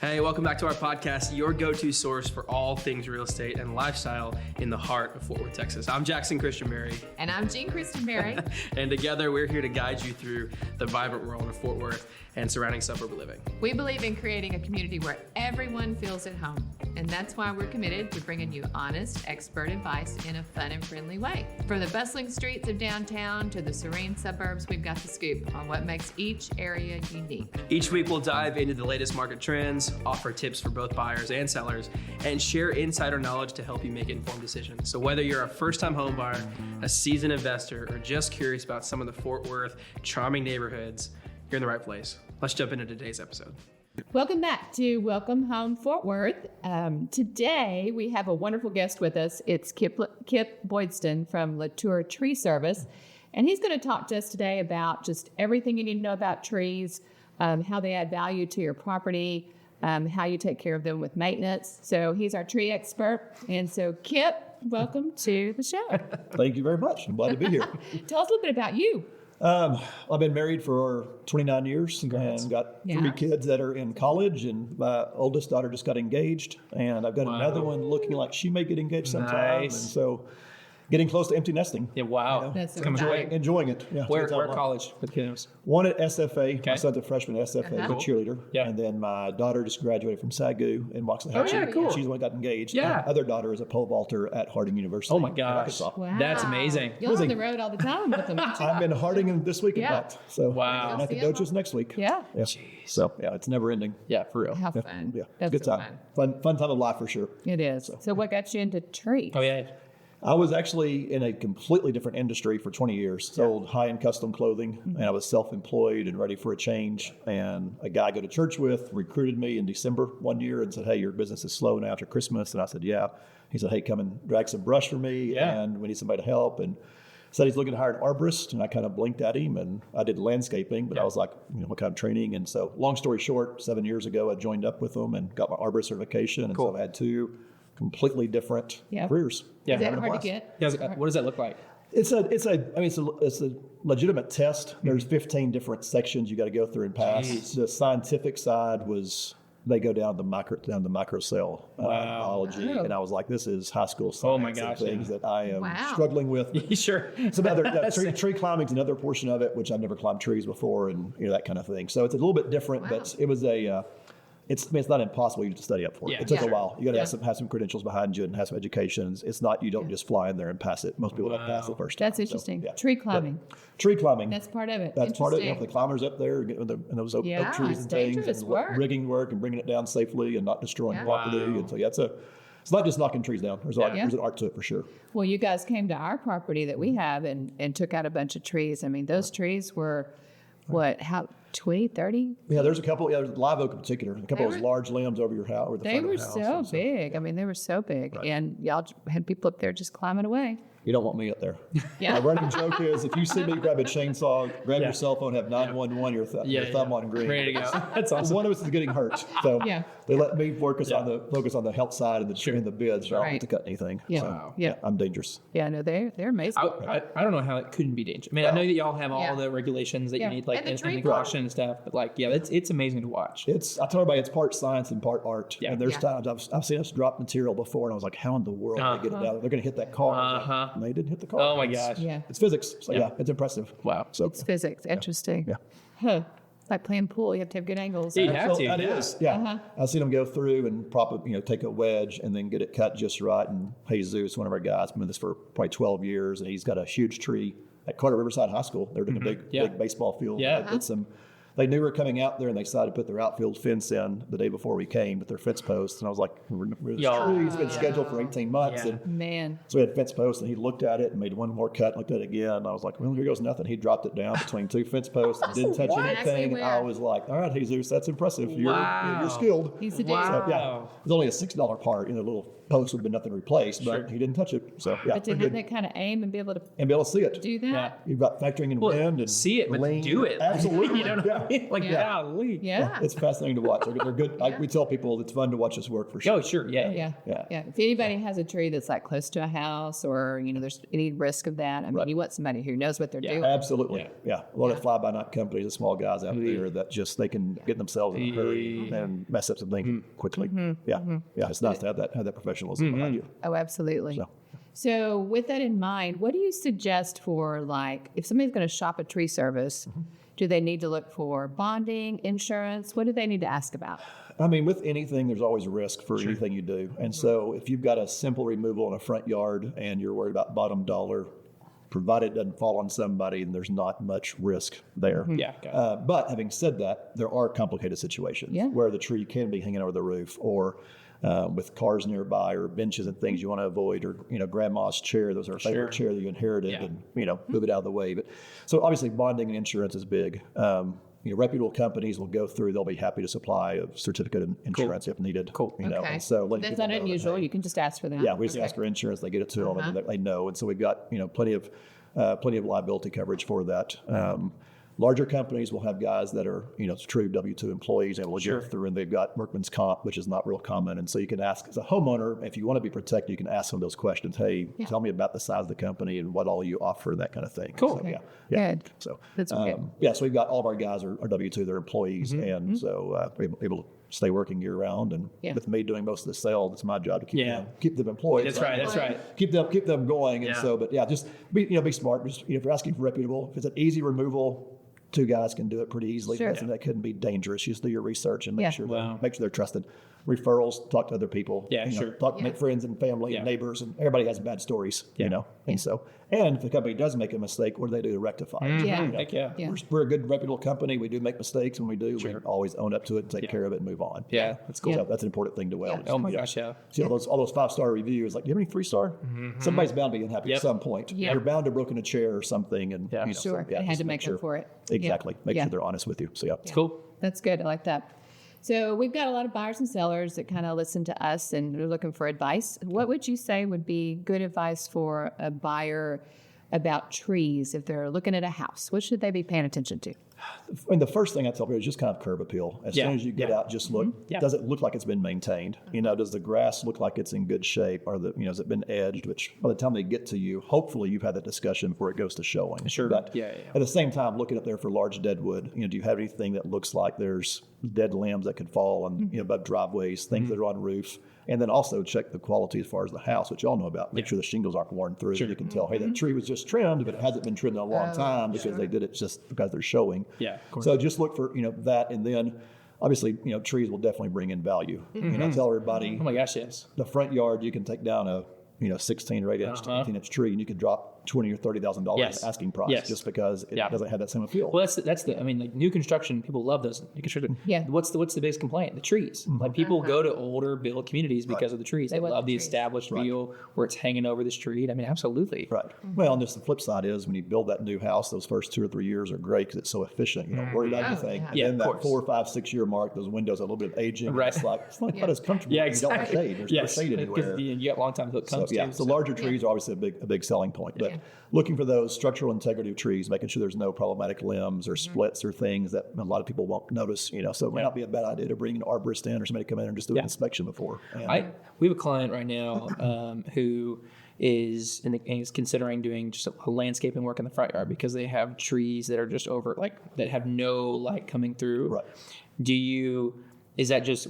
Hey, welcome back to our podcast, your go-to source for all things real estate and lifestyle in the heart of Fort Worth, Texas. I'm Jackson Christian Berry. And I'm Jean Kristen Berry. And together, we're here to guide you through the vibrant world of Fort Worth and surrounding suburb living. We believe in creating a community where everyone feels at home. And that's why we're committed to bringing you honest, expert advice in a fun and friendly way. From the bustling streets of downtown to the serene suburbs, we've got the scoop on what makes each area unique. Each week, we'll dive into the latest market trends, offer tips for both buyers and sellers, and share insider knowledge to help you make informed decisions. So whether you're a first-time home buyer, a seasoned investor, or just curious about some of the Fort Worth charming neighborhoods, you're in the right place. Let's jump into today's episode. Welcome back to Welcome Home Fort Worth. Today we have a wonderful guest with us. It's Kip Boydston from LaTour Tree Service, and he's going to talk to us today about just everything you need to know about trees, how they add value to your property, how you take care of them with maintenance. So he's our tree expert. And so Kip, welcome to the show. Thank you very much. I'm glad to be here. Tell us a little bit about you. I've been married for 29 years and got three kids that are in college, and my oldest daughter just got engaged, and I've got another one looking like she may get engaged sometime. Nice. And so getting close to empty nesting. Yeah, wow. You know, That's enjoying it. Yeah, Where college with kiddos? One at SFA. My son's a freshman at SFA, Uh-huh. a cheerleader. Yeah. And then my daughter just graduated from SAGU in Waxahachie. yeah, cool. She's the one that got engaged. Yeah. My other daughter is a pole vaulter at Harding University. Oh my in gosh. Arkansas. Wow. That's amazing. You're on the road all the time with them. I'm in Harding this week, in Yeah. fact. So Wow. I'm at the You'll see 'em. Dochos next week. Yeah. Yeah. So yeah, it's never ending. Yeah, for real. How fun. Yeah, That's good so time. Fun time of life for sure. It is. So what got you into trees? Oh, yeah. I was actually in a completely different industry for 20 years. Sold high-end custom clothing, and I was self-employed and ready for a change. And a guy I go to church with recruited me in December one year and said, "Hey, your business is slow now after Christmas." And I said, "Yeah." He said, "Hey, come and drag some brush for me, and we need somebody to help." And said he's looking to hire an arborist, and I kind of blinked at him, and I did landscaping, but I was like, what kind of training? And so long story short, 7 years ago, I joined up with them and got my arborist certification. And so I've had two completely different careers. Yeah. Is that Having a hard to blast. get? Yeah, what does that look like? It's a legitimate test. There's 15 different sections you got to go through and pass. Jeez. The scientific side was they go down the micro cell biology, and I was like, this is high school science. Oh my gosh, and things that I am Wow. struggling with. Sure. Some other tree climbing is another portion of it, which I've never climbed trees before, and that kind of thing. So it's a little bit different, but it was a. It's not impossible. You have to study up for it. Yeah. It took Yeah. a while. You got to have some credentials behind you and have some education. It's not you don't just fly in there and pass it. Most people don't pass the first time. That's interesting. So, yeah. Tree climbing. But tree climbing. That's part of it. That's part of it. Interesting. The climbers up there and those oak Yeah, trees it's and things, dangerous and work. rigging work and bringing it down safely and not destroying Yeah. property. Wow. And so it's not just knocking trees down. There's an art to it for sure. Well, you guys came to our property that we have and took out a bunch of trees. I mean, those trees were, how, 20, 30? Yeah, there's a couple. Yeah, there's live oak in particular. A couple of those large limbs over your house. Or the They front of were the house. so And big. I mean, they were so big. And y'all had people up there just climbing away. You don't want me up there. Yeah. My running joke is if you see me grab a chainsaw, grab your cell phone, have 911, your thumb on green. Ready to go. That's awesome. One of us is getting hurt, so Yeah. they let me focus on the health side and the bids. So I don't have Right. to cut anything. Yeah. So, Wow. Yeah. I'm dangerous. Yeah, no, they're amazing. I don't know how it couldn't be dangerous. I mean, I know that y'all have all Yeah. the regulations that Yeah. you need, like And the and tree the caution and stuff, but it's amazing to watch. I tell everybody it's part science and part art. Yeah. And there's Yeah. times I've seen us drop material before, and I was like, how in the world do they get it down? They're going to hit that car. I was like, and they didn't hit the car. Oh my It's- gosh. Yeah. It's physics. So it's impressive. Wow. So It's physics. Interesting. Yeah. Huh. Like playing pool. You have to have good angles. Yeah, you have to. That yeah. is, yeah. Uh-huh. I've seen them go through and take a wedge and then get it cut just right. And Jesus, one of our guys, been in this for probably 12 years, and he's got a huge tree at Carter Riverside High School. They're doing a big baseball field. Yeah. They knew we were coming out there, and they decided to put their outfield fence in the day before we came with their fence posts. And I was like, this tree's been scheduled for 18 months. Yeah. And Man. so we had fence posts, and he looked at it and made one more cut, looked at it again. And I was like, well, here goes nothing. He dropped it down between two fence posts and didn't touch anything. Where? I was like, all right, Jesus, that's impressive. Wow. You're skilled. He's a dude. Wow. So, yeah, it was only a $6 part, little post would have been nothing replaced, but he didn't touch it. So yeah, But to we're have good. that kind of aim and be able to And be able to see it. do that. You've got factoring in wind and see it, but lean. do it. Absolutely. You know what I mean? Like, golly. Yeah. It's fascinating to watch. They're good. We tell people it's fun to watch us work for sure. Oh, sure. Yeah. Yeah. If anybody has a tree that's like close to a house or, there's any risk of that, I mean, you want somebody who knows what they're doing. Absolutely. Yeah. A lot of fly-by-night companies, the small guys out there that just, they can get themselves in a hurry and mess up some things quickly. Yeah. It's nice to have that professionalism behind you. Oh, absolutely. So with that in mind, what do you suggest for like, if somebody's going to shop a tree service, do they need to look for bonding, insurance? What do they need to ask about? I mean, with anything, there's always a risk for anything you do. And so if you've got a simple removal in a front yard and you're worried about bottom dollar, provided it doesn't fall on somebody, and there's not much risk there. But having said that, there are complicated situations where the tree can be hanging over the roof, or with cars nearby, or benches and things you want to avoid, or grandma's chair. Those are a favorite chair that you inherited, and move it out of the way. But so obviously bonding and insurance is big. Reputable companies will go through. They'll be happy to supply a certificate of insurance if needed. Okay. And so That's not unusual. You can just ask for that. Yeah, we just ask for insurance. They get it to them, and they know. And so we've got plenty of liability coverage for that. Larger companies will have guys that are, true W-2 employees able to get through, and they've got workman's comp, which is not real common. And so you can ask, as a homeowner, if you want to be protected, you can ask them those questions. Hey, tell me about the size of the company and what all you offer, that kind of thing. Cool. So, Good. So that's good. So we've got all of our guys are W-2, they're employees, and so we're able to stay working year round. And with me doing most of the sales, it's my job to keep them employed. That's right. Keep them going. And so, but just be smart. Just if you're asking for reputable, if it's an easy removal, 2 guys can do it pretty easily. Sure. And that couldn't be dangerous. Just do your research and make sure they're trusted. Referrals, talk to other people. Make friends and family and neighbors, and everybody has bad stories, And so, and if the company does make a mistake, what do they do to rectify it? We're a good reputable company. We do make mistakes. When we do, we always own up to it, take care of it, and move on. Yeah, that's cool. So that's an important thing to Oh my gosh, See all those 5-star reviews, like, do you have any 3-star? Somebody's bound to be unhappy at some point. You're bound to have broken a chair or something, and They had to make up for it. Exactly. Make sure they're honest with you. So it's cool. That's good. I like that. So we've got a lot of buyers and sellers that kind of listen to us and they're looking for advice. What would you say would be good advice for a buyer about trees if they're looking at a house? What should they be paying attention to? I mean, the first thing I tell people is just kind of curb appeal. As soon as you get out, just look. Does it look like it's been maintained? Does the grass look like it's in good shape? Or has it been edged? Which by the time they get to you, hopefully you've had that discussion before it goes to showing. Sure. But at the same time, looking up there for large dead wood, do you have anything that looks like there's dead limbs that could fall on above driveways, things that are on roofs? And then also check the quality as far as the house, which y'all know about. Make sure the shingles aren't worn through. You can tell, hey, that tree was just trimmed, but it hasn't been trimmed in a long time because they did it just because they're showing. So just look for that, and then obviously trees will definitely bring in value. Tell everybody. Oh my gosh, yes. The front yard, you can take down a 16 or 18 inch, 18-inch tree, and you could drop $20,000 or $30,000 asking price just because it doesn't have that same appeal. Well, that's the. I mean, like new construction, people love those new construction. What's the biggest complaint? The trees. Like people go to older built communities because of the trees. They love the established feel where it's hanging over the street. I mean, absolutely. Right. Well, and just the flip side is when you build that new house, those first 2 or 3 years are great because it's so efficient. You don't worry about anything. And then that 4, 5, 6 year mark, those windows are a little bit of aging. Right. It's not as comfortable. Exactly. You don't have shade. There's no shade anywhere. You got a long time until it comes So larger trees are obviously a big selling point. But looking for those structural integrity of trees, making sure there's no problematic limbs or splits or things that a lot of people won't notice. So it might not be a bad idea to bring an arborist in or somebody to come in and just do an inspection before. We have a client right now who is considering doing just a landscaping work in the front yard because they have trees that are just over that have no light coming through. Right. Is that just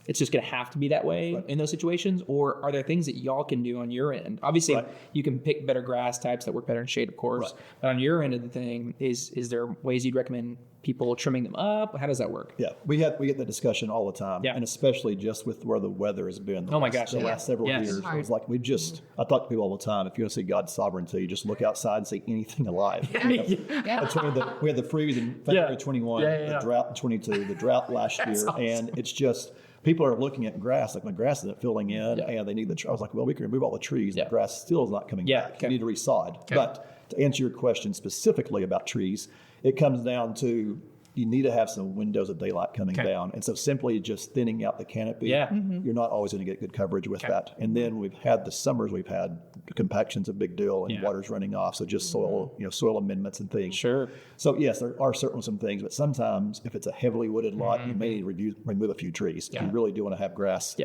it's just going to have to be that way in those situations, or are there things that y'all can do on your end? Obviously, you can pick better grass types that work better in shade, of course. But on your end of the thing, is there ways you'd recommend people trimming them up? How does that work? Yeah, we get the discussion all the time, and especially just with where the weather has been. The last several years, it was like I talk to people all the time. If you want to see God's sovereignty, just look outside and see anything alive. We had the freeze in February 21, the drought in 22, the drought last year, awesome. And it's just. People are looking at grass, like my grass isn't filling in, and they need the. I was like, well, we can remove all the trees. The grass still is not coming back. Okay. You need to resod. Okay. But to answer your question specifically about trees, it comes down to you need to have some windows of daylight coming down. And so simply just thinning out the canopy, you're not always going to get good coverage with that. And then we've had the summers, we've had compaction's a big deal and water's running off. So just soil, soil amendments and things. Sure. So yes, there are certainly some things, but sometimes if it's a heavily wooded lot, you may need to remove a few trees. If you really do want to have grass.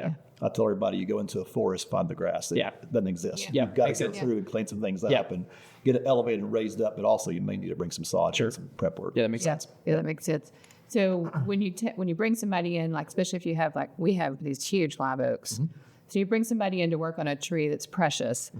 I tell everybody, you go into a forest, find the grass. It doesn't exist. You've got to go through and clean some things up and get it elevated and raised up, but also you may need to bring some sod and some prep work. Yeah, that makes sense. Yeah, that makes sense. So when you bring somebody in, like especially if you have we have these huge live oaks, so you bring somebody in to work on a tree that's precious.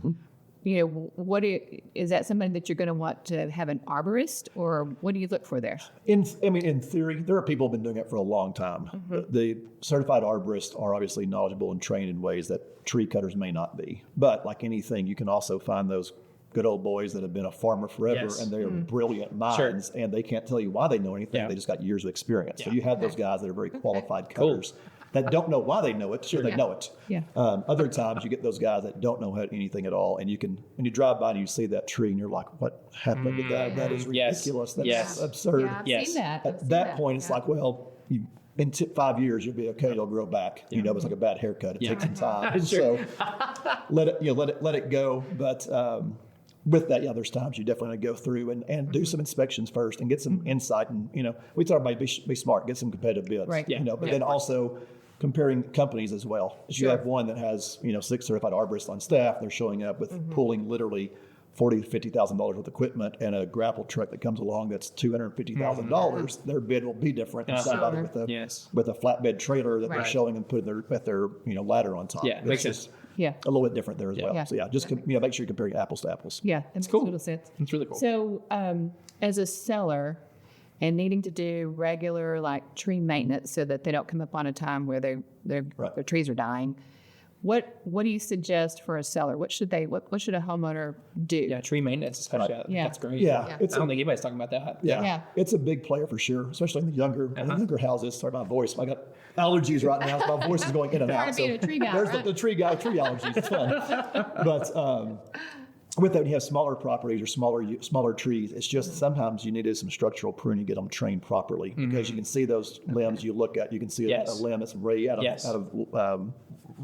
Is that somebody that you're going to want to have an arborist, or what do you look for there? In theory, there are people who've been doing it for a long time. The certified arborists are obviously knowledgeable and trained in ways that tree cutters may not be. But like anything, you can also find those good old boys that have been a farmer forever and they are brilliant minds and they can't tell you why they know anything. They just got years of experience. So you have those guys that are very qualified cutters that don't know why they know it, they know it. Other times you get those guys that don't know anything at all, and when you drive by and you see that tree and you're like, what happened to that? That is ridiculous. That's absurd. Yeah, I've seen that. At that point, it's like, well, in 5 years, you'll be okay. It'll grow back. It's like a bad haircut. It takes some time. So let it go. But with that, there's times you definitely go through and do some inspections first and get some insight. And we tell everybody be smart, get some competitive bids. Right. But then also comparing companies as well. If you have one that has 6 certified arborists on staff, they're showing up with pulling literally $40,000 to $50,000 worth of equipment, and a grapple truck that comes along that's $250,000. Their bid will be different than somebody with a flatbed trailer that they're showing and putting their ladder on top. Makes sense. Yeah, a little bit different there as well. So just make sure you're comparing apples to apples. Yeah, that makes total sense. It's really cool. So as a seller and needing to do regular tree maintenance so that they don't come up on a time where their trees are dying, what do you suggest for a seller? What should a homeowner do? Yeah, tree maintenance especially. That's great. Yeah. I don't think anybody's talking about that. Yeah. It's a big player for sure, especially in the younger houses. Sorry, my voice. I got allergies right now. So my voice is going in and out. Being a tree guy, there's right? the tree allergies. It's fun. But with that, when you have smaller properties or smaller trees, it's just sometimes you need some structural pruning to get them trained properly because you can see those limbs you look at. You can see a limb that's way out of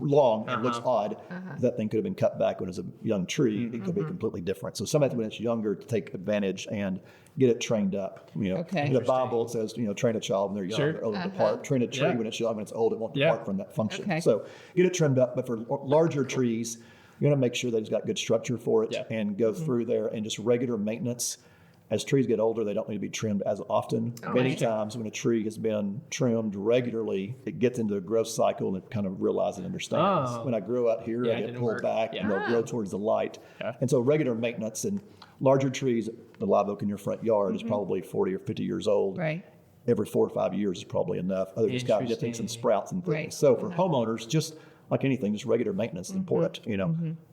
long and looks odd. That thing could have been cut back when it was a young tree. It could be completely different. So sometimes when it's younger, to take advantage and get it trained up. In the Bible it says, train a child when they're young, they're old to depart. Train a tree when it's young, when it's old, it won't depart from that function. So get it trimmed up. But for larger trees, you're going to make sure that it's got good structure for it and go through there and just regular maintenance. As trees get older, they don't need to be trimmed as often. Many times when a tree has been trimmed regularly, it gets into a growth cycle and it kind of realizes and understands. When I grow out here, I get pulled back and they'll grow towards the light. And so regular maintenance and larger trees, the live oak in your front yard is probably 40 or 50 years old. Right. Every 4 or 5 years is probably enough. Other just got to take some sprouts and things. Right. So for homeowners, just like anything, just regular maintenance is important.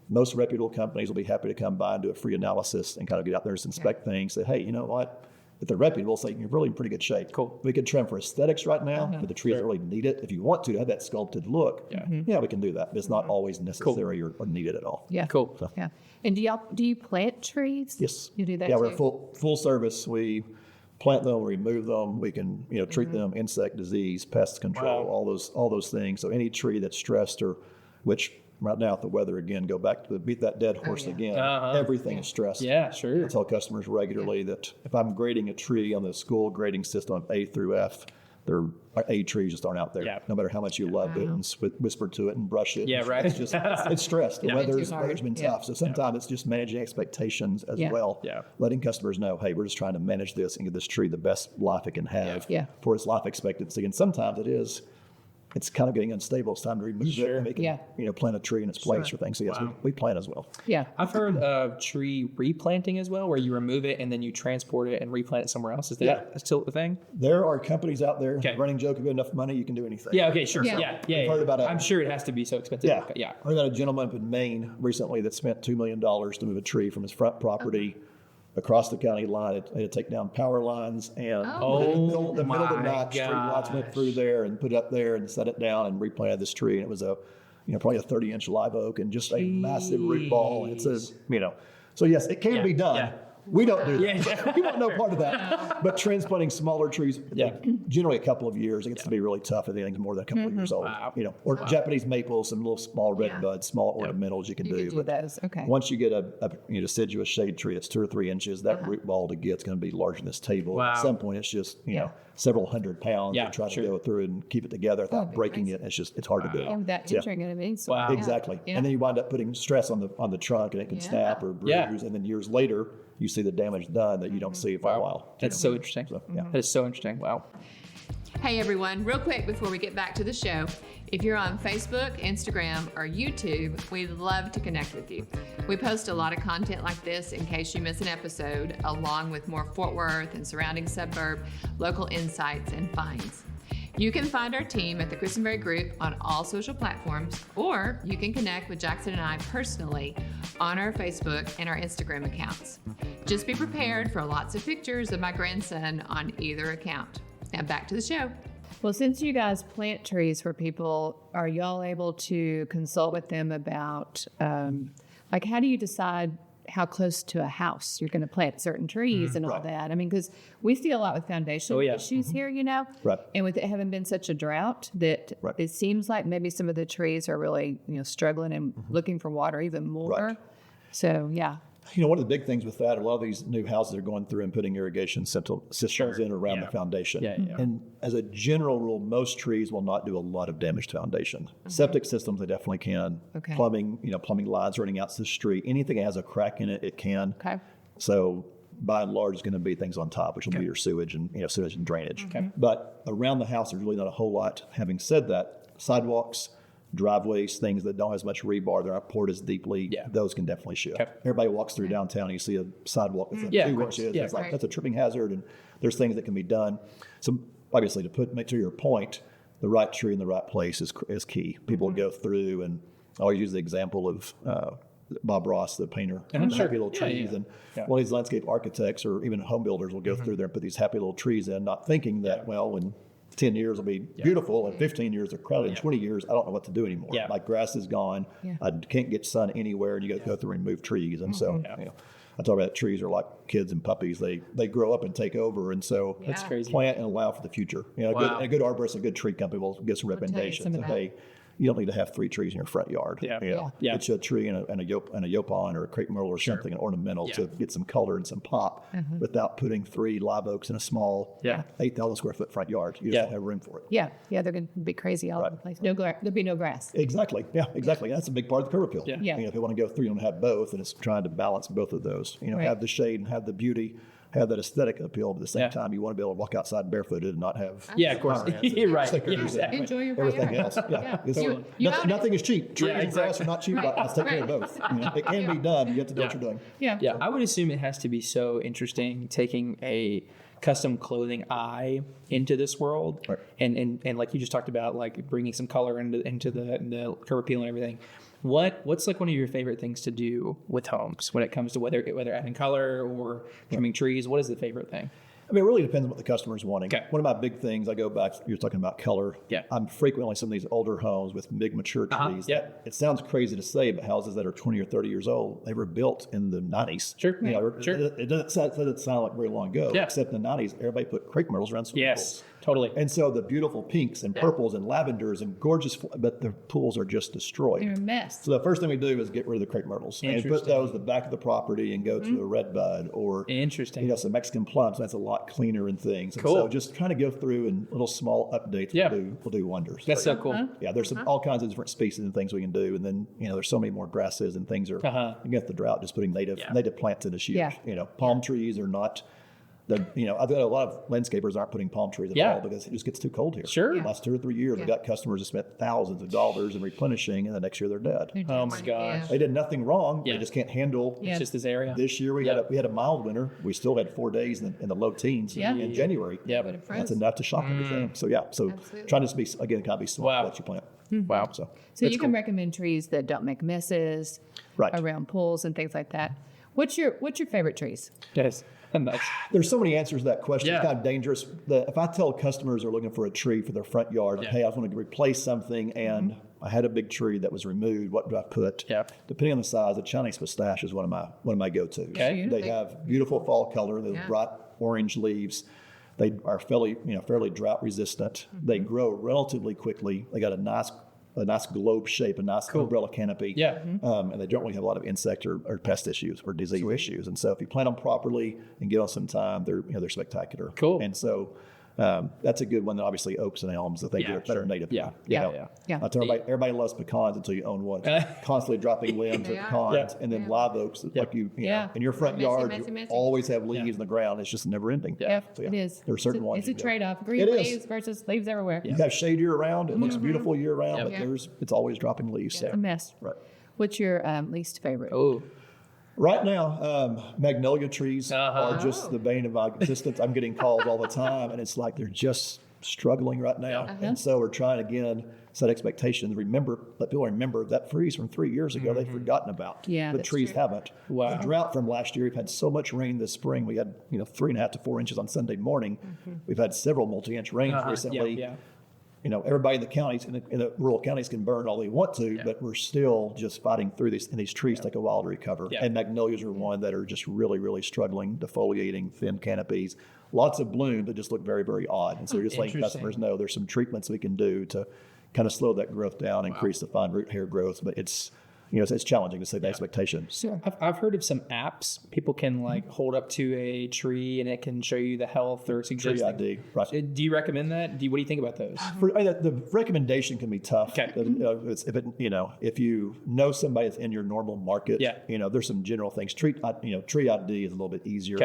Most reputable companies will be happy to come by and do a free analysis and kind of get out there and inspect things. Say, hey, you know what? If they're reputable, say you're really in pretty good shape. Cool. We could trim for aesthetics right now, but the tree doesn't really need it. If you want to have that sculpted look, we can do that. But it's not always necessary or needed at all. Yeah. Cool. So. Yeah. And do you plant trees? Yes. You do that Yeah, too? we're full service. We plant them, remove them. We can treat them, insect disease, pest control, all those things. So any tree that's stressed which right now with the weather again, go back to beat that dead horse again. Everything is stressed. Yeah, sure. I tell customers regularly that if I'm grading a tree on the school grading system of A through F, their A trees just aren't out there. No matter how much you love it and whisper to it and brush it. Yeah, right. It's just it's stressed. The weather's been Yeah. tough. So sometimes it's just managing expectations as well. Yeah. Letting customers know, hey, we're just trying to manage this and give this tree the best life it can have for its life expectancy. And sometimes it's kind of getting unstable. It's time to remove it and make it, plant a tree in its place or things. So yes, we plant as well. Yeah. I've heard of tree replanting as well, where you remove it and then you transport it and replant it somewhere else. Is that still the thing? There are companies out there, running joke, if you have enough money, you can do anything. Yeah, okay, sure. Yeah. Yeah. Heard about it. I'm sure it has to be so expensive. Yeah. I heard about a gentleman up in Maine recently that spent $2 million to move a tree from his front property across the county line. They had to take down power lines and the middle of the night, street lights went through there and put it up there and set it down and replanted this tree. And it was probably a 30-inch live oak and just a massive root ball. And it's so yes, it can be done. We don't do that. Yeah, exactly. We want no part of that. But transplanting smaller trees, generally a couple of years, it gets to be really tough if anything's more than a couple of years old. Wow. Or Japanese maples, some little small red buds, small ornamentals you can do. do those. Okay. Once you get a deciduous shade tree that's 2 or 3 inches, that root ball to get's going to be larger than this table. Wow. At some point, it's just several hundred pounds to try to go through and keep it together without breaking it. It's hard to do. And that tension going to be so. Wow. Exactly. Yeah. And then you wind up putting stress on the trunk, and it can snap or bruise. And then years later, you see the damage done that you don't see for a while. That's so interesting. So, That is so interesting. Wow. Hey everyone, real quick before we get back to the show, if you're on Facebook, Instagram, or YouTube, we'd love to connect with you. We post a lot of content like this in case you miss an episode, along with more Fort Worth and surrounding suburb local insights and finds. You can find our team at the Christenberry Group on all social platforms, or you can connect with Jackson and I personally on our Facebook and our Instagram accounts. Just be prepared for lots of pictures of my grandson on either account. Now back to the show. Well, since you guys plant trees for people, are y'all able to consult with them about, how do you decide how close to a house you're going to plant certain trees and all that? I mean, because we see a lot with foundation issues here, Right. And with it having been such a drought that it seems like maybe some of the trees are really, struggling and looking for water even more. Right. So, yeah. One of the big things with that, a lot of these new houses are going through and putting irrigation systems in around the foundation. And as a general rule, most trees will not do a lot of damage to foundation. Septic systems, they definitely can. Okay. Plumbing, plumbing lines running out to the street. Anything that has a crack in it, it can. Okay. So by and large, it's going to be things on top, which will be your sewage and sewage and drainage. Okay. But around the house, there's really not a whole lot. Having said that, sidewalks, driveways, things that don't have as much rebar, they're not poured as deeply, those can definitely shift. Okay. Everybody walks through downtown and you see a sidewalk that's 2 inches. It's like that's a tripping hazard, and there's things that can be done. So obviously, to make to your point, the right tree in the right place is key. People go through, and I always use the example of Bob Ross, the painter, the happy little trees. And one of these landscape architects or even home builders will go through there and put these happy little trees in, not thinking that, when 10 years will be beautiful, and 15 years are crowded, and 20 years, I don't know what to do anymore. My grass is gone. I can't get sun anywhere, and you got to go through and move trees. And so, I talk about trees are like kids and puppies. They grow up and take over. And so That's crazy. Plant and allow for the future. A good arborist, a good tree company will get some recommendations. Hey, you don't need to have 3 trees in your front yard. Get you a tree and a yopon or a crepe myrtle or something, an ornamental to get some color and some pop without putting 3 live oaks in a small 8,000 square foot front yard. You just don't have room for it. Yeah, they're going to be crazy all over the place. There'll be no grass. Exactly. Yeah, exactly. That's a big part of the curb appeal. Yeah. If you want to go through, you want to have both, and it's trying to balance both of those. Have the shade and have the beauty, have that aesthetic appeal, but at the same time, you want to be able to walk outside barefooted and not have of course. Right. Exactly. Enjoy your Everything backyard. else. Nothing is cheap. Trees and grass are not cheap. Let's take care of both. It can be done. You have to know what you're doing. Yeah, I would assume it has to be so interesting taking a custom clothing eye into this world, and like you just talked about, like bringing some color into the curb appeal and everything. What's like one of your favorite things to do with homes when it comes to whether adding color or trimming trees? What is the favorite thing? I mean, it really depends on what the customer is wanting. Okay. One of my big things, I go back, you're talking about color. Yeah. I'm frequently some of these older homes with big mature trees. It sounds crazy to say, but houses that are 20 or 30 years old, they were built in the 90s. Sure. It doesn't sound like very long ago, except in the 90s, everybody put crepe myrtles around swimming pools. Totally. And so the beautiful pinks and purples and lavenders and gorgeous, but the pools are just destroyed. They're a mess. So the first thing we do is get rid of the crepe myrtles and put those at the back of the property and go to a red bud or some Mexican plums. That's a lot cleaner and things. And so just trying to go through and little small updates will do wonders. That's so cool. Yeah, there's all kinds of different species and things we can do. And then, there's so many more grasses and things against the drought, just putting native plants in this year. Palm trees are not... I've got a lot of landscapers aren't putting palm trees at all because it just gets too cold here. Sure. The last 2 or 3 years, I've got customers that spent thousands of dollars in replenishing, and the next year they're dead. Oh my gosh. They did nothing wrong. They just can't handle. It's just this area. This year we had a mild winter. We still had 4 days in the low teens in January. That's enough to shock everything. So trying to be kind of be smart what you plant. Wow. So you can recommend trees that don't make messes around pools and things like that. What's your favorite trees? Yes. Nice. There's so many answers to that question. Yeah. It's kind of dangerous. If I tell customers are looking for a tree for their front yard, like, hey, I want to replace something and I had a big tree that was removed, what do I put? Yeah. Depending on the size, the Chinese pistache is one of my go-tos. Okay. They have beautiful fall color, those bright orange leaves. They are fairly drought resistant. They grow relatively quickly. They got a nice globe shape, a nice umbrella canopy. Yeah. And they don't really have a lot of insect or pest issues or disease issues. And so if you plant them properly and give them some time, they're spectacular. Cool. And so that's a good one. Obviously, oaks and elms, I think that are native. Yeah. Yeah. I tell everybody loves pecans until you own one. Constantly dropping limbs of pecans, and then live oaks, like you know, in your front yard, you always have leaves in the ground. It's just never ending. Yeah, So, it is. There are certain ones. It's a you go. trade-off. Green It is. leaves versus leaves everywhere. You have shade year round. It looks beautiful year round, but Yeah. it's always dropping leaves. It's a mess. Right. What's your least favorite? Oh, Right now, magnolia trees are just the bane of my existence. I'm getting calls all the time, and it's like they're just struggling right now. And so we're trying again, set expectations. Let people remember that freeze from 3 years ago they've forgotten about. Yeah, the that's trees true. haven't. Wow. The drought from last year, we've had so much rain this spring. We had 3.5 to 4 inches on Sunday morning. We've had several multi-inch rains recently. Yeah. Everybody in the counties, in the rural counties, can burn all they want to, but we're still just fighting through these, and these trees take a while to recover. Yeah. And magnolias are one that are just really, really struggling, defoliating, thin canopies, lots of bloom that just look very, very odd. And so we're just letting Interesting. customers know there's some treatments we can do to kind of slow that growth down, increase the fine root hair growth, but it's challenging to set the expectation. Sure. I've heard of some apps. People can hold up to a tree and it can show you the health or suggest. Tree ID, right. Do you recommend that? What do you think about those? The recommendation can be tough. Okay. If you know somebody that's in your normal market, there's some general things. Tree ID is a little bit easier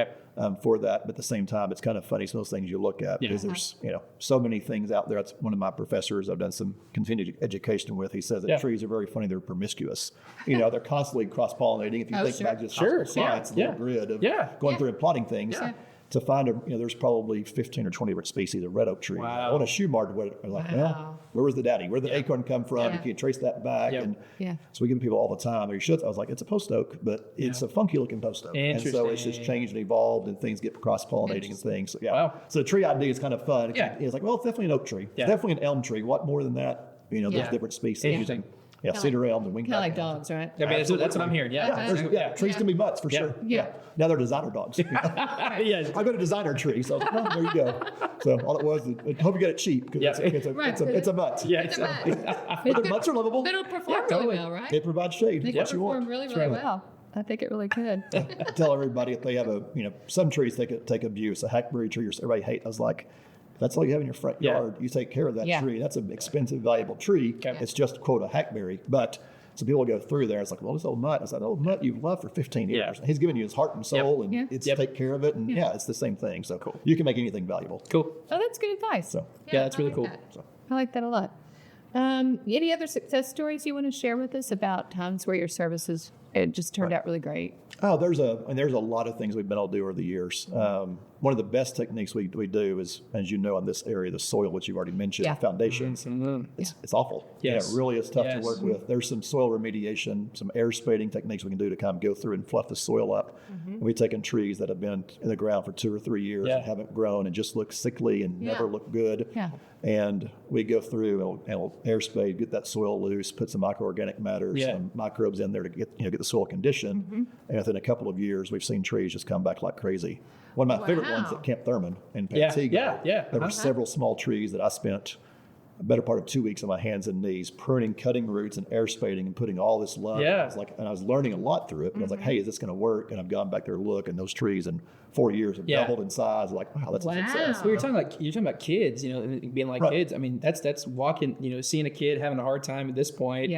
for that, but at the same time, it's kind of funny some of those things you look at because there's so many things out there. That's one of my professors I've done some continued education with. He says that trees are very funny. They're promiscuous. They're constantly cross-pollinating. If you think back to just science, the little grid of going through and plotting things. To find there's probably 15 or 20 different species of red oak tree. Wow. I want a shoe mark. Well, where was the daddy? Where did the acorn come from? You can trace that back. And so we give people all the time. I was like, it's a post oak, but it's a funky looking post oak. And so it's just changed and evolved, and things get cross-pollinating and things. So, So the tree ID is kind of fun. It's like, well, it's definitely an oak tree. It's definitely an elm tree. What more than that? There's different species. Interesting. Yeah, cedar elms and wingback. Kind of like dogs, right? I mean, that's what I'm hearing. Trees can be mutts for sure. Yeah. Now they're designer dogs. Yes. I got a designer tree, so I was like, well, there you go. So all it was, I hope you get it cheap because it's a mutt. Yeah, It's a mutt. But the mutts are livable. It'll perform really well, right? It provides shade. They What can you perform want. really, really well. I think it really could. I tell everybody if they have some trees take abuse. A hackberry tree, everybody hates. I was like, that's all you have in your front yard. You take care of that tree. That's an expensive, valuable tree. It's just, quote, a hackberry. But so people go through there. It's like, well, this old mutt. I said, old mutt you've loved for 15 years. He's given you his heart and soul, and it's take care of it. And it's the same thing. So you can make anything valuable. Cool. Oh, that's good advice. So That's really cool. I like that a lot. Any other success stories you want to share with us about times where your services just turned out really great? Oh, there's a lot of things we've been able to do over the years. One of the best techniques we do is, as you know, in this area, the soil, which you've already mentioned, the foundations. It's awful. Yes. It really is tough to work with. There's some soil remediation, some air spading techniques we can do to kind of go through and fluff the soil up. And we've taken trees that have been in the ground for 2 or 3 years and haven't grown and just look sickly and never look good. And we go through and we'll air spade, get that soil loose, put some microorganic matter, some microbes in there to get the soil conditioned. And within a couple of years, we've seen trees just come back like crazy. One of my favorite ones at Camp Thurman in Pantego. There were several small trees that I spent a better part of 2 weeks on my hands and knees, pruning, cutting roots, and air spading, and putting all this love. And I was learning a lot through it. But I was like, hey, is this going to work? And I've gone back there to look, and those trees in 4 years have doubled in size. Like, wow, that's a success. You're talking about kids, being like kids. I mean, that's walking, seeing a kid having a hard time at this point.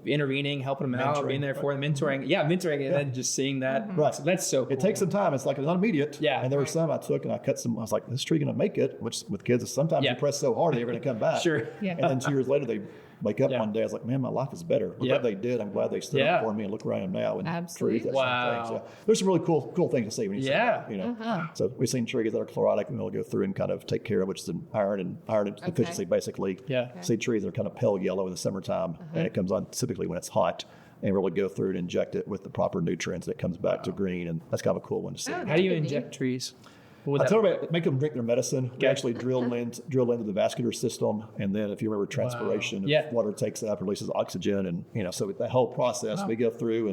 Intervening, helping them out, being there for them, mentoring. Mentoring, and then just seeing that. Right. So that's so cool. It takes some time. It's like it's not immediate. And there were some I took and I cut some. I was like, this tree going to make it? Which with kids, sometimes you press so hard, they're going to come back. Sure. And then 2 years later, they wake up one day. I was like, man, my life is better. Look what they did. I'm glad they stood up for me and look where I am now. And Absolutely. trees, so there's some really cool things to see when you see that, So we've seen trees that are chlorotic, and we'll go through and kind of take care of, which is an iron deficiency basically. See trees that are kind of pale yellow in the summertime, and it comes on typically when it's hot. and really go through and inject it with the proper nutrients. It comes back to green, and that's kind of a cool one to see. Oh, How do you Good inject trees? What would I that- tell you, make them drink their medicine. We actually drill into the vascular system, and then if you remember transpiration, Yeah. water takes up, releases oxygen, and so that whole process we go through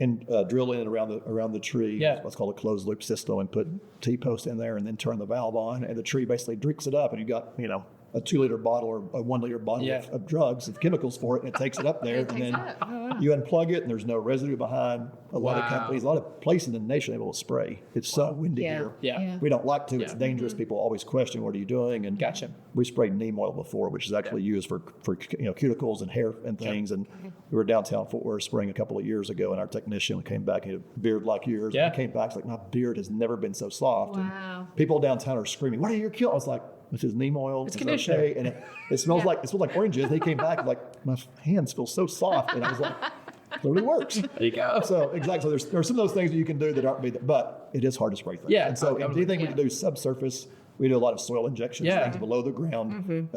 and drill in around the tree. Yeah. What's called a closed loop system, and put T-post in there, and then turn the valve on, and the tree basically drinks it up, and you got a 2-liter bottle or a 1-liter bottle of drugs, of chemicals for it, and it takes it up there, It and takes then it up. Oh, wow. you unplug it, and there's no residue behind. A lot of Wow. companies, a lot of places in the nation are able to spray. It's so windy Yeah. here. Yeah. We don't like to. It's Yeah. dangerous. People always question, what are you doing? And Gotcha. we sprayed neem oil before, which is actually used for cuticles and hair and things. And we were downtown Fort Worth spraying a couple of years ago, and our technician came back, he had a beard like yours. Yeah. He came back, he's like, my beard has never been so soft. Wow. And people downtown are screaming, what are you killing? I was like, this is neem oil. It's It's conditioner. okay. And it smells like oranges. He came back like, my hands feel so soft. And I was like, clearly works. There you go. So exactly, there's some of those things that you can do that aren't but it is hard to spray things. Yeah, and so totally. anything we can do subsurface, we do a lot of soil injections, Yeah. things below the ground.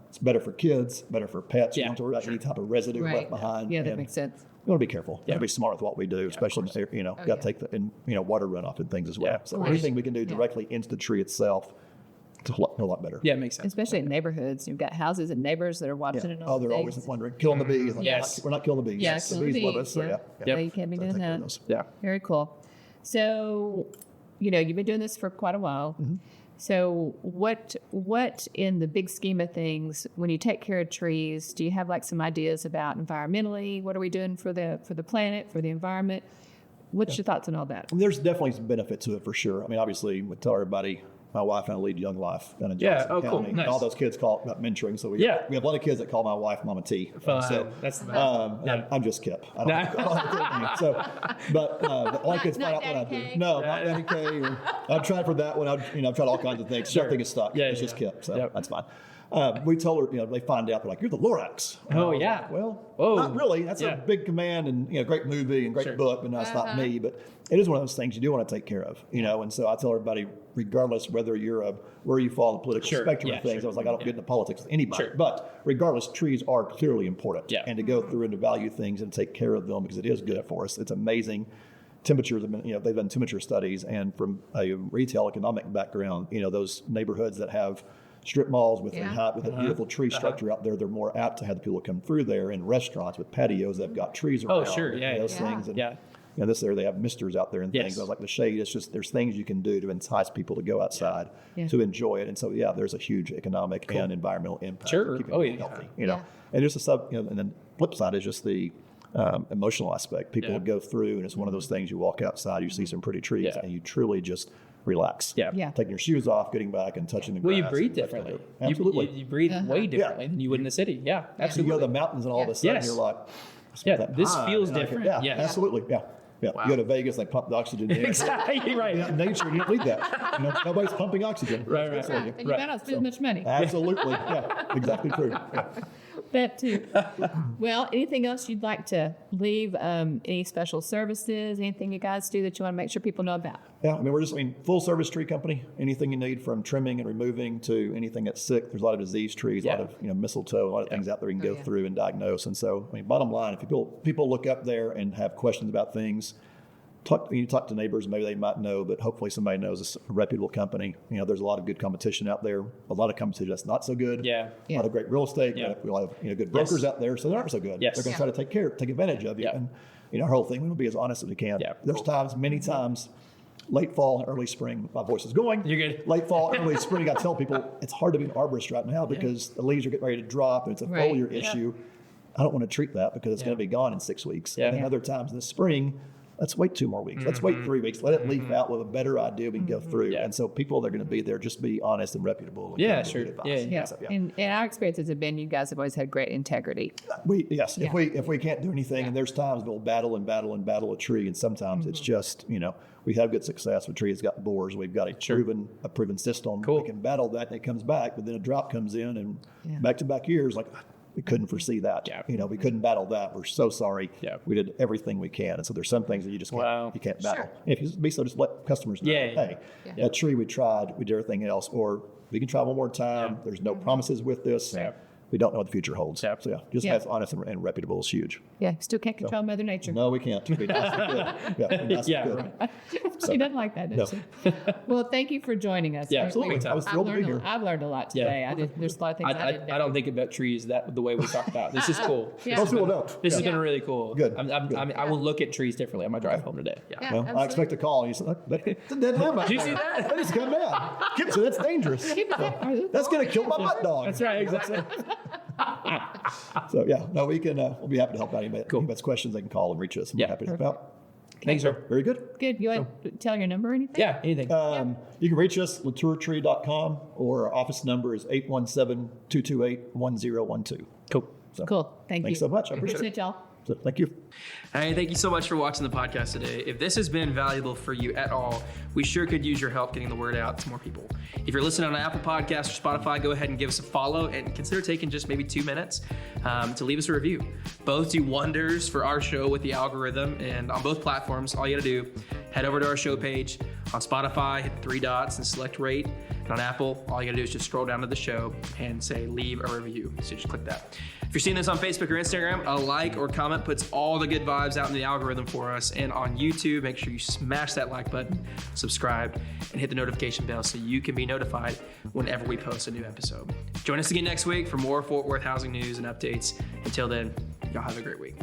It's better for kids, better for pets. You Yeah, don't have to worry about any type of residue Right. left behind. Yeah, that And makes sense. we want to be careful. Yeah. Got to be smart with what we do, especially got to yeah. take water runoff and things as well. Yeah. So Right. anything we can do directly into the tree itself, it's a lot better. Yeah, it makes sense. Especially in neighborhoods. You've got houses and neighbors that are watching it all. Oh, they're always wondering, killing the bees. Like, Yes. we're not killing the bees. Yes, the killing bees the love bees, us. So yeah. yeah. Yeah, Yep. you can't be So doing take care of that. those. Yeah. Very cool. So, you've been doing this for quite a while. So, what in the big scheme of things, when you take care of trees, do you have like some ideas about environmentally? What are we doing for the planet, for the environment? What's your thoughts on all that? There's definitely some benefit to it for sure. I mean, obviously, we tell everybody, my wife and I lead Young Life down in Yeah, Johnson oh, cool, County. nice. And all those kids call it about mentoring. So we Yeah. have a lot of kids that call my wife Mama T. Fun. So, That's the best. and I'm just Kip. I don't, Nah. I don't have to name. So, but a lot of kids find Not out what I do. Daddy K? No, not Daddy K. Or, I've tried for that one. I've tried all kinds of things. Sure. Nothing is stuck. Yeah, it's yeah, just yeah. Kip. So Yep. that's fine. We told her, they find out, they're like, you're the Lorax. And I Oh, was yeah. like, well, Oh. not really. That's Yeah. a big command and, great movie and great Sure. book, but no, it's not me. But it is one of those things you do want to take care of, And so I tell everybody, regardless whether you're where you fall on the political Sure. spectrum Yeah, of things, sure. I was like, I don't get into politics with anybody. Sure. But regardless, trees are clearly important. Yeah. And to go through and to value things and take care of them because it is good for us. It's amazing. Temperatures have been, they've done temperature studies, and from a retail economic background, those neighborhoods that have strip malls with Yeah. with a beautiful tree structure out there, they're more apt to have the people come through there. In restaurants with patios, they've got trees around. sure. Yeah, those yeah. things. And, Yeah. this area they have misters out there and Yes. things. I was like, the shade. It's just there's things you can do to entice people to go outside Yeah. to enjoy it. And so there's a huge economic and environmental impact. Sure. Of keeping Oh, people yeah. healthy. Yeah. And just and then flip side is just the emotional aspect. People Yeah. go through, and it's one of those things. You walk outside, you see some pretty trees, Yeah. and you truly just relax. Yeah. Yeah. Taking your shoes off, getting back, and touching the Well, grass. you breathe and that's differently. what I do. Absolutely. You breathe way differently than you would in the city. Yeah, You go absolutely. to the mountains, and all of a sudden Yes. you're like, Yeah, that this pine, feels and I can- different. Yeah, Yes. absolutely. Yeah. Yeah. You go to Vegas, they pump the oxygen in. Exactly right. Nature, you don't need that. Nobody's pumping oxygen. Right. And you might not spend much money. Absolutely. Yeah, exactly true. Yeah. That too. Well, anything else you'd like to leave? Any special services? Anything you guys do that you want to make sure people know about? Yeah, I mean, we're full service tree company. Anything you need from trimming and removing to anything that's sick. There's a lot of disease trees, a lot of mistletoe, a lot of things out there you can go through and diagnose. And so, bottom line, if people look up there and have questions about things, you talk to neighbors, maybe they might know, but hopefully somebody knows it's a reputable company. There's a lot of good competition out there, a lot of competition that's not so good. Yeah. A lot of great real estate. Yeah. We all have good brokers out there, so they aren't so good. Yes. They're going to try to take advantage of you. Yeah. And our whole thing, we will be as honest as we can. Yeah. There's many times, late fall, early spring, my voice is going. You're good. Late fall, early spring, I tell people it's hard to be an arborist right now because the leaves are getting ready to drop and it's a Right. foliar issue. I don't want to treat that because it's going to be gone in 6 weeks. Yeah. And then other times in the spring, let's wait 2 more weeks. Let's wait 3 weeks. Let it leaf out with a better idea we can go through. Yeah. And so people that are going to be there, just be honest and reputable. And Yeah, give sure. good advice. Yeah, Yeah. So, And our experiences have been you guys have always had great integrity. If we can't do anything, and there's times we'll battle a tree, and sometimes it's just we have good success with trees that got borers. We've got a proven system. Cool. We can battle that, and it comes back, but then a drought comes in, and Yeah. back-to-back years, like we couldn't foresee that. Yeah. We couldn't battle that. We're so sorry. Yeah. We did everything we can, and so there's some things that you just can't, Wow. you can't battle. Sure. If you be so, just let customers know. Yeah, yeah, Hey, yeah. that tree we tried, we did everything else, or we can try one more time. Yeah. There's no promises with this. Yeah. we don't know what the future holds. Yeah. So just Yeah. as honest and reputable is huge. Yeah, still can't control Mother Nature. No, we can't. We could. Yeah, Good. right. She doesn't like that, does she? Well, thank you for joining us. Yeah, absolutely. I was thrilled to be here. I've learned a lot today. There's a lot of things I didn't know. I don't think about trees the way we talk about. This is cool. Yeah. Most people don't. This has Yeah. been really cool. Good. I will look at trees differently on my drive home today. Yeah. Yeah, Well, I absolutely. expect a call. And you said, that's a dead limb. Did you see that? That is come down. So that's dangerous. That's going to kill my mud dog. That's right. Exactly. So yeah, no, we can. We'll be happy to help out. Anybody has questions, they can call and reach us. And Yeah. we're happy to help out. Thanks, sir. Very good. Good. You want to tell your number or anything? Yeah. Anything. You can reach us LaTourTree.com, or our office number is 817-228-1012. Cool. So, Cool. Thank you. Thanks so much. I appreciate it. y'all. So, thank you. Hey, thank you so much for watching the podcast today. If this has been valuable for you at all, we sure could use your help getting the word out to more people. If you're listening on Apple Podcasts or Spotify, go ahead and give us a follow and consider taking just maybe 2 minutes to leave us a review. Both do wonders for our show with the algorithm, and on both platforms, all you gotta do, head over to our show page. On Spotify, hit 3 dots and select rate. And on Apple, all you gotta do is just scroll down to the show and say leave a review. So just click that. If you're seeing this on Facebook or Instagram, a like or comment puts all the good vibes out in the algorithm for us. And on YouTube, make sure you smash that like button, subscribe, and hit the notification bell so you can be notified whenever we post a new episode. Join us again next week for more Fort Worth housing news and updates. Until then, y'all have a great week.